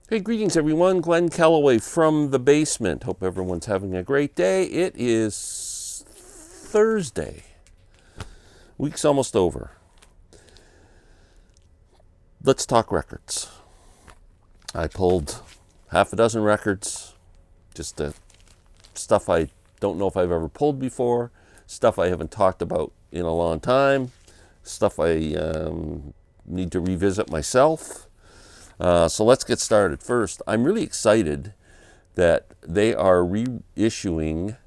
Hey, greetings everyone. Glenn Kellaway from the basement. Hope everyone's having a great day. It is Thursday. Week's almost over. Let's talk records. I pulled half a dozen records, just stuff I don't know if I've ever pulled before, stuff I haven't talked about in a long time, stuff I need to revisit myself. So let's get started. First, I'm really excited that they are reissuing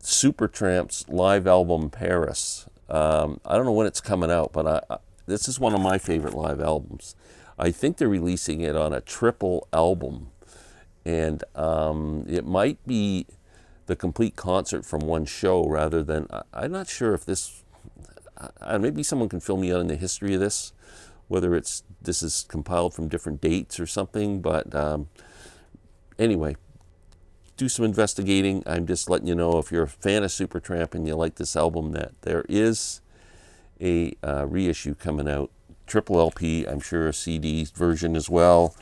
Supertramp's live album Paris. I don't know when it's coming out, but this is one of my favorite live albums. I think they're releasing it on a triple album, and it might be the complete concert from one show rather than. I'm not sure if this. Maybe someone can fill me out in the history of this, whether this is compiled from different dates or something. But anyway, do some investigating. I'm just letting you know, if you're a fan of Supertramp and you like this album, that there is a reissue coming out, triple LP. I'm sure a CD version as well.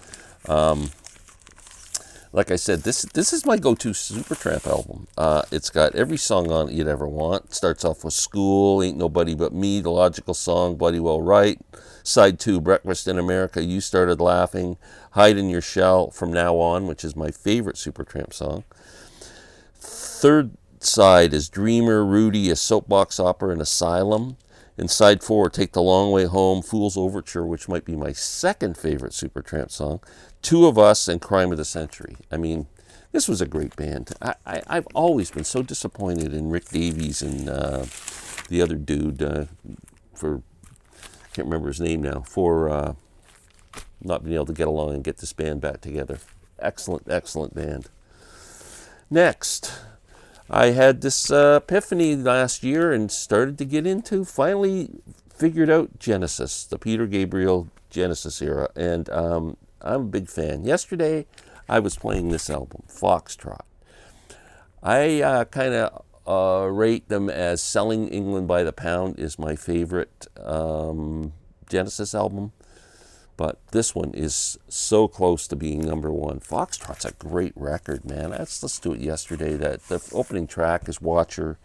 Like I said, this is my go-to Supertramp album. It's got every song on it you'd ever want. It starts off with School, Ain't Nobody But Me, The Logical Song, Bloody Well Right. Side 2, Breakfast in America, You Started Laughing, Hide in Your Shell, From Now On, which is my favorite Supertramp song. Third side is Dreamer, Rudy, A Soapbox Opera, and Asylum. And side 4, Take the Long Way Home, Fool's Overture, which might be my second favorite Supertramp song. Two of Us, and Crime of the Century. I mean, this was a great band. I've always been so disappointed in Rick Davies and the other dude can't remember his name now, for not being able to get along and get this band back together. Excellent, excellent band. Next, I had this epiphany last year and started to get into, finally figured out Genesis, the Peter Gabriel Genesis era, and I'm a big fan. Yesterday, I was playing this album, Fox Trot. I kind of rate them as Selling England by the Pound is my favorite Genesis album, but this one is so close to being number one. Foxtrot's a great record, man. Let's listen to it yesterday. The opening track is Watcher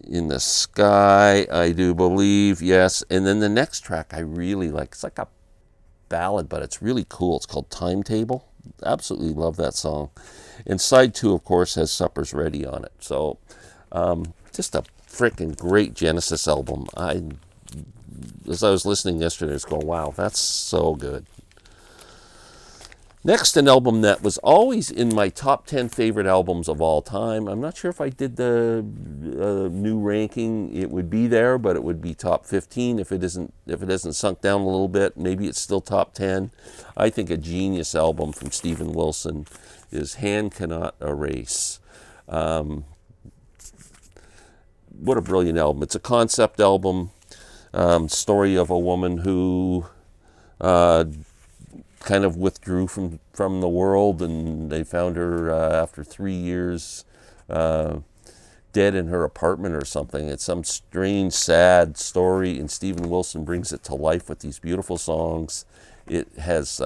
in the Sky, I do believe, yes. And then the next track I really like. It's like a ballad, but it's really cool. It's called Timetable. Absolutely love that song. And side 2, of course, has Supper's Ready on it. So just a freaking great Genesis album. As I was listening yesterday, I was going, wow, that's so good. Next, an album that was always in my top 10 favorite albums of all time. I'm not sure if I did the new ranking, it would be there, but it would be top 15 if it hasn't sunk down a little bit. Maybe it's still top 10. I think a genius album from Steven Wilson is Hand Cannot Erase. What a brilliant album. It's a concept album, story of a woman who kind of withdrew from the world, and they found her after 3 years dead in her apartment or something. It's some strange, sad story, and Steven Wilson brings it to life with these beautiful songs. It has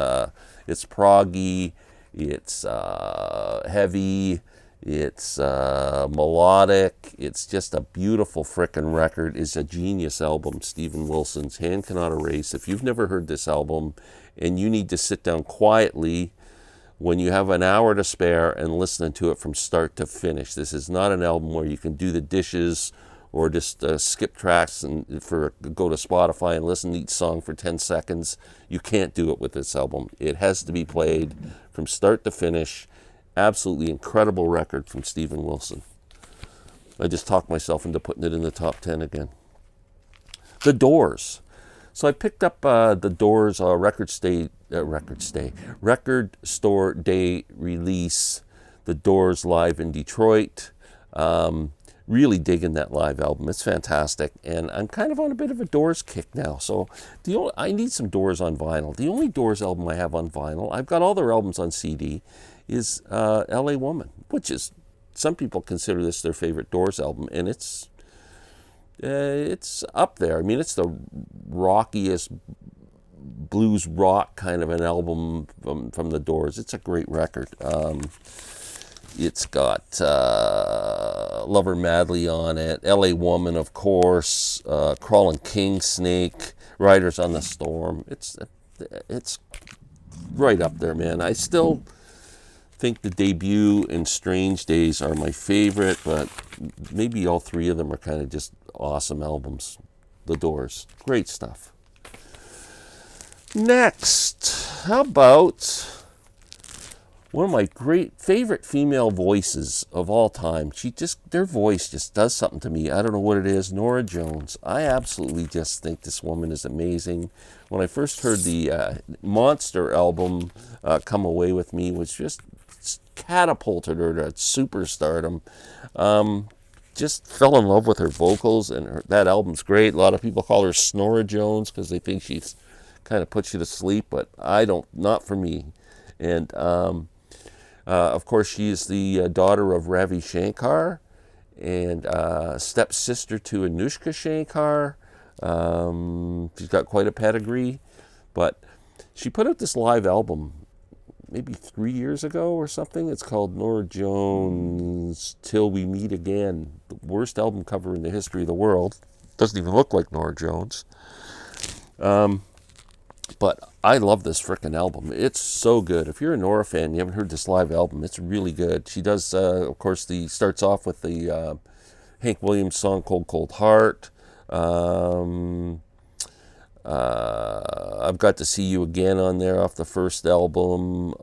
it's proggy, it's heavy, it's melodic. It's just a beautiful frickin' record. It's a genius album, Steven Wilson's Hand Cannot Erase. If you've never heard this album and you need to sit down quietly when you have an hour to spare and listen to it from start to finish, this is not an album where you can do the dishes or just skip tracks and go to Spotify and listen to each song for 10 seconds. You can't do it with this album. It has to be played from start to finish. Absolutely incredible record from Steven Wilson. I just talked myself into putting it in the top 10 again. The Doors. So I picked up the Doors record store day release, The Doors live in Detroit. Really digging that live album. It's fantastic, and I'm kind of on a bit of a Doors kick now. So I need some Doors on vinyl. The only Doors album I have on vinyl, I've got all their albums on CD, is L.A. Woman, which is, some people consider this their favorite Doors album, and it's up there. I mean, it's the rockiest, blues rock kind of an album from the Doors. It's a great record. It's got Love Her Madly on it, L.A. Woman, of course, Crawling King Snake, Riders on the Storm. It's right up there, man. I still think the debut and Strange Days are my favorite, but maybe all three of them are kind of just awesome albums. The Doors. Great stuff. Next, how about one of my favorite female voices of all time? Their voice just does something to me. I don't know what it is. Norah Jones. I absolutely just think this woman is amazing. When I first heard the Monster album, Come Away With Me, was just catapulted her to superstardom. Just fell in love with her vocals, and that album's great. A lot of people call her Snorah Jones because they think she's kind of puts you to sleep, but not for me. And of course, she is the daughter of Ravi Shankar and stepsister to Anushka Shankar. She's got quite a pedigree, but she put out this live album maybe 3 years ago or something. It's called Norah Jones Till We Meet Again. The worst album cover in the history of the world. Doesn't even look like Norah Jones. But I love this frickin' album. It's so good. If you're a Norah fan, you haven't heard this live album, it's really good. She does, of course, starts off with the Hank Williams song Cold Cold Heart. I've Got to See You Again on there off the first album.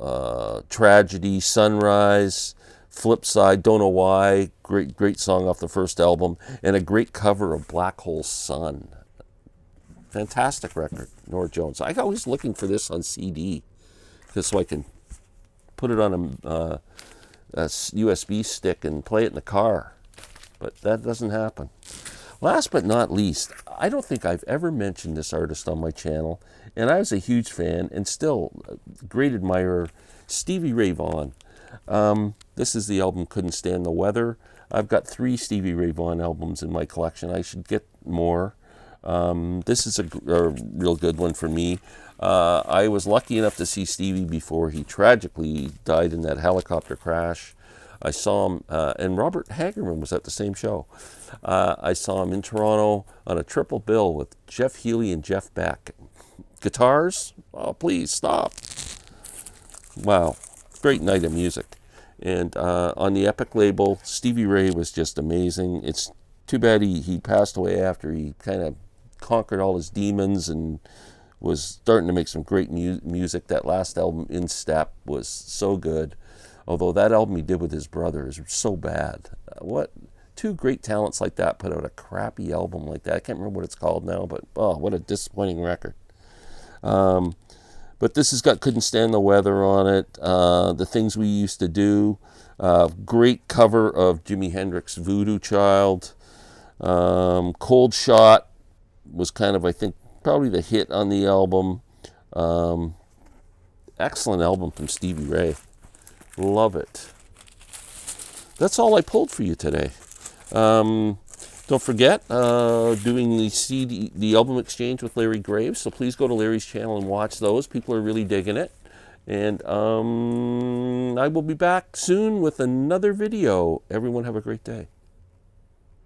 Tragedy, Sunrise, Flipside, Don't Know Why. Great song off the first album. And a great cover of Black Hole Sun. Fantastic record, Norah Jones. I'm always looking for this on CD, just so I can put it on a USB stick and play it in the car. But that doesn't happen. Last but not least, I don't think I've ever mentioned this artist on my channel, and I was a huge fan and still a great admirer, Stevie Ray Vaughan. This is the album Couldn't Stand the Weather. I've got 3 Stevie Ray Vaughan albums in my collection. I should get more. This is a real good one for me. I was lucky enough to see Stevie before he tragically died in that helicopter crash. I saw him, and Robert Hagerman was at the same show. I saw him in Toronto on a triple bill with Jeff Healey and Jeff Beck. Guitars? Oh, please, stop. Wow, great night of music. And on the Epic label, Stevie Ray was just amazing. It's too bad he passed away after he kind of conquered all his demons and was starting to make some great music. That last album, In Step, was so good. Although that album he did with his brother is so bad. What 2 great talents like that put out a crappy album like that? I can't remember what it's called now, but oh, what a disappointing record. But this has got Couldn't Stand the Weather on it. The Things We Used to Do. Great cover of Jimi Hendrix' Voodoo Child. Cold Shot was kind of, I think, probably the hit on the album. Excellent album from Stevie Ray. Love it. That's all I pulled for you today. Don't forget, doing the album exchange with Larry Graves, so please go to Larry's channel and watch those. People are really digging it. And I will be back soon with another video. Everyone have a great day.